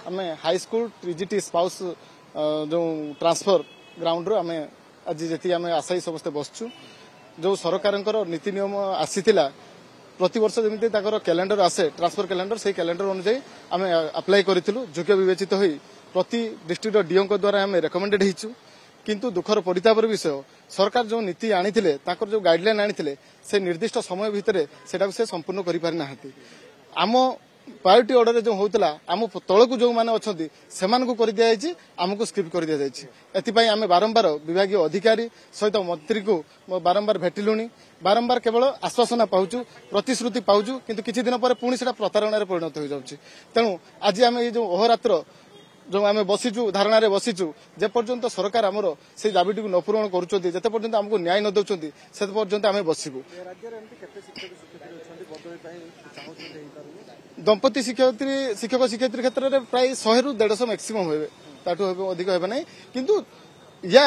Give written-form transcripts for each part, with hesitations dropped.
आम high school ट्रिजिटी spouse जो transfer ground रू आम आज जी आम आशायी समस्ते बसचु जो सरकार नीति नियम आसीला प्रति वर्ष जमी कैलेंडर आसे ट्रांसफर कैलेंडर से कैलेंडर अनुसार आम अप्लाई करूँ योग्य विवेचित हो प्रति डिस्ट्रिक्ट डीओ द्वारा आम रेकमेंडेड होइछु किंतु दुखर परितापर विषय सरकार जो नीति आनी जो गाइडलाइन आनी से निर्दिष्ट समय भितर से संपूर्ण कर पारि नाहंती आम प्रायोरिटी ऑर्डर जो होता आम तलक जो मैंने अच्छा से कर दिखाई आमको स्क्रिप्ट कर दिखाई एपाई आम बारंबार विभाग अधिकारी सहित मंत्री को बारंबार भेटिलु बारंबार केवल आश्वासना पाऊँ प्रतिश्रुति पाऊँ किंतु किछि दिन पर पुणी से प्रतारणा परिणत हो जाउछि तेणु आज आम ये जो अहोरात्र जो आम बसीचु धारणा बसीचु जे पर्यंत सरकार आमर से दाबीटी न पूरण करुँचे जिते पर्यंत आमको न्याय न दौरान से पर्यंत आम बसबू दंपति शिक्षक शिक्षयित्री क्षेत्र में प्राय 100 ରୁ 150 मैक्सिमम हुए ताठू अधिक होगा ना किंतु या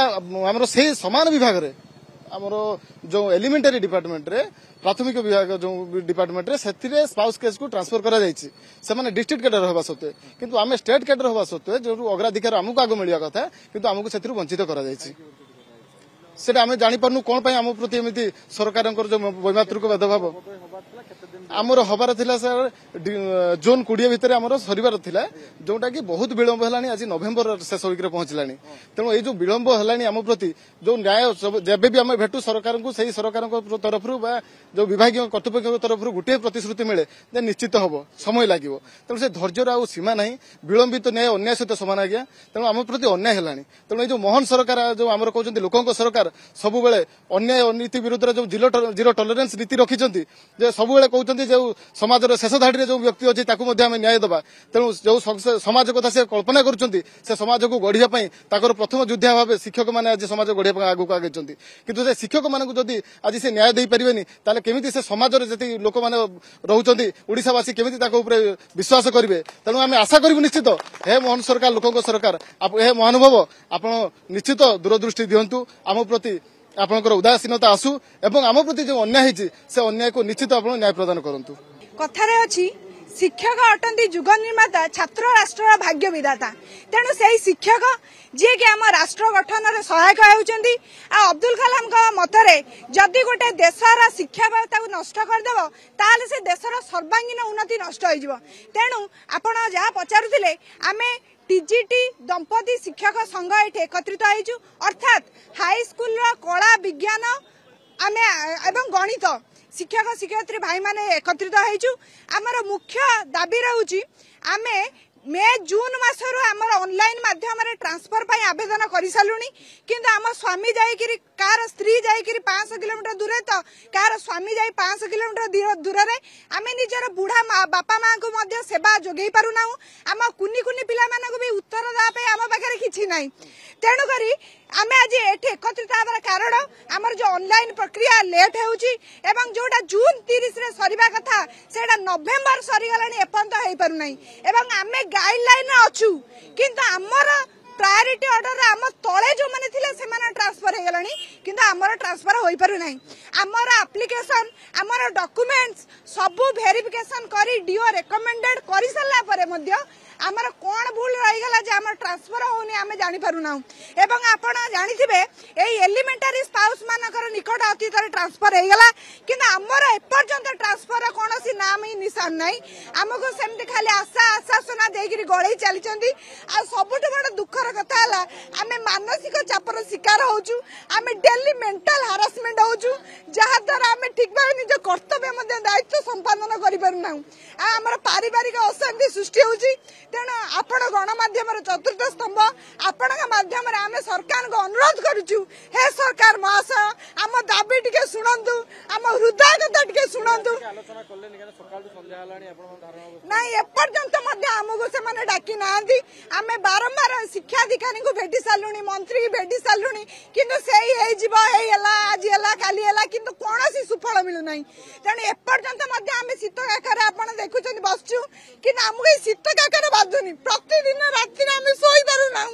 आमर से समान विभाग रे आमर जो एलिमेंटरी डिपार्टमेंट रे प्राथमिक विभाग जो डिपार्टमेंट रे से स्पाउस केस को ट्रांसफर करा जायछि से माने डिस्ट्रिक्ट कैडर होबा सत्वे किंतु आमे स्टेट कैडर होबा सत्वे जो अग्राधिकार आमको आगो मिलिया कथा किंतु आमको सेथिरु वंचित करा जायछि सेटा आमे जानि परनु कोन पय आम प्रति एमिति सरकारनकर जो वैमातृक भेदभाव आमर हबार थिला सर जोन 20 भितर आमर सरीबार थिला जोटा कि बहुत विलंब हलानी आज नवेम्बर शेष वीक पहुंचलानी तेणु ये जो विलंब हलानी आम प्रति जो न्याय जेबे भी आम भेटू सरकार को सही सरकार तरफ जो विभाग कर्तृपक्ष तरफ गोटे प्रतिश्रुति मिले जे निश्चित हम समय लगे तेणु से धैर्यर आ सीमा ना विलंबित न्याय अन्याय सहित सामान आज्ञा तेणु आम प्रति अन्याय है तेणु ये जो मोहन सरकार जो आम कहते लोकों सरकार सबुबे अन्याय अनीति विरुद्ध जो जीरो टॉलरेंस नीति रखिंट सबुबे कहते जो समाज शेष धाड़ी जो व्यक्ति अच्छी आम न्याय देवा तेणु जो समाज कथा से कल्पना कर समाज को गढ़ापी प्रथम योद्धा भाव शिक्षक मैंने आज समाज गढ़ा आगे आगे किंतु से शिक्षक मान आज से न्याय दे पारे ताले केमिति से समाज जी लोक मैंने रोचंती ओडिशावासी केमिति विश्वास करेंगे तेणु आम आशा करूँ निश्चित हे मोहन सरकार लोकों सरकार हे महानुभव आप निश्चित दूरदृष्टि दिंतु आम प्रति आपनकर उदासीनता आसू एवं आम प्रति जो अन्याय होती से अन्याय को निश्चित आप न्याय प्रदान करूँ कथारे अछि शिक्षक अटंती जुग निर्माता छात्र राष्ट्र भाग्य विधाता तेणु से शिक्षक जी कि आम राष्ट्र गठन में सहायक होउचंदी अब्दुल कलाम का मतरे जदि गोटे देशर शिक्षा व्यवस्था को नष्ट करदेव ताले से देशर सर्वांगीन उन्नति नष्ट हो तेणु आपण जहाँ पचारुथिले आमे टीजीटी दंपति शिक्षक संघ ये एकत्रित होइछु अर्थात हाई स्कूल कला विज्ञान आमे एवं गणित शिक्षक शिक्षयित्री भाई माने एकत्रित होइछु आमर मुख्य दाबी रहउछि आमे मे जून मासरु आमर ऑनलाइन माध्यम रे ट्रांसफर पई आवेदन करि सालुनी किंतु आम स्वामी जाई कार स्त्री जाई 500 किलोमीटर दूर तो कार स्वामी जाई 500 किलोमीटर दूर रे आमे निजर बुढ़ा बापा मां को मध्य सेवा जोगई पारु ना आम कुनी कुनी पिला माने को भी उत्तर दा पे आम पाखरे किछि नाही तेणु करी आमे आज एठी एकत्रित होबार कारण आमर जो ऑनलाइन प्रक्रिया लेट हेउची एवं जोटा जून 30 रे सरीबा कथा सेटा नवेम्बर सरी गलानी एपंत हेई पारु नाही एवं आमे गाइडलाइन अछु किंतु आमर प्रायोरिटी ऑर्डर आम तले जो माने थिले से माने ट्रांसफर हे गलानी किंतु आमर ट्रांसफर होई पारु नाही आमर एप्लीकेशन आमर डॉक्यूमेंट्स सब वेरिफिकेशन करी डीओ रेकमेंडेड करि सल्ला परे मध्य आमर कोन भूल रही गला जे आमर ट्रांसफर होनी आमे जानि पारु ना एवं आपण जानि थिबे एई एलिमेंटरी स्पाउस मानकर निकट अतीत रे ट्रांसफर हे गला किंतु आमर एपर्यंत ट्रांसफर कोनोसी नाम ही निशान नाही हमको सेमते खाली आशा आश्वासना देगिरी गळै चली चंदी आ सबुठ बड़ दुखर कथा हला आमे मानसिक चापर शिकार होचु आमे डेली मेंटल हरासमेंट होचु जहा द्वारा आमे ठीक भाबे निज कर्तव्य मध्ये दायित्व संपादन करि पारु ना आ हमर पारिवारिक अशांति सृष्टि होची तेणु आपण गणमाध्यम चतुर्थ स्तंभ आपण माध्यम आम सरकार को अनुरोध करुचु हे सरकार महाशय आम दाबी टिके शुणु आम हृदय कथा टिके शुणु नाई एपर्यंत आमको से डाकी ना आम बारंबार शिक्षाधिकारी को भेटी सारूनी मंत्री की भेटी सारूनी किंतु आज काली किंतु कौन सुफल मिलूना तेणु एपर्यंत आम शीत काकर आप देखुं बसचु कि आमको शीत काकर बाधुनी प्रतिदिन राति आम शोई पारूना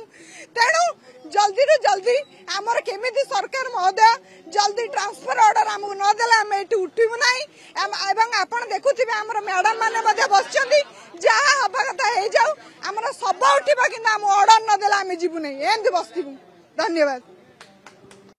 तेणु जल्दी रू जल्दी आमर केमिति सरकार महोदय जल्दी ट्रांसफर ऑर्डर आमको नदेले आम ये उठू ना एवं आप देखुवे आमर मैडम मैंने बस जहाँ हवा कथा हो जाऊ आमर सब उठा कि ऑर्डर नदेला आम जीवु नहीं एमती बसबू धन्यवाद।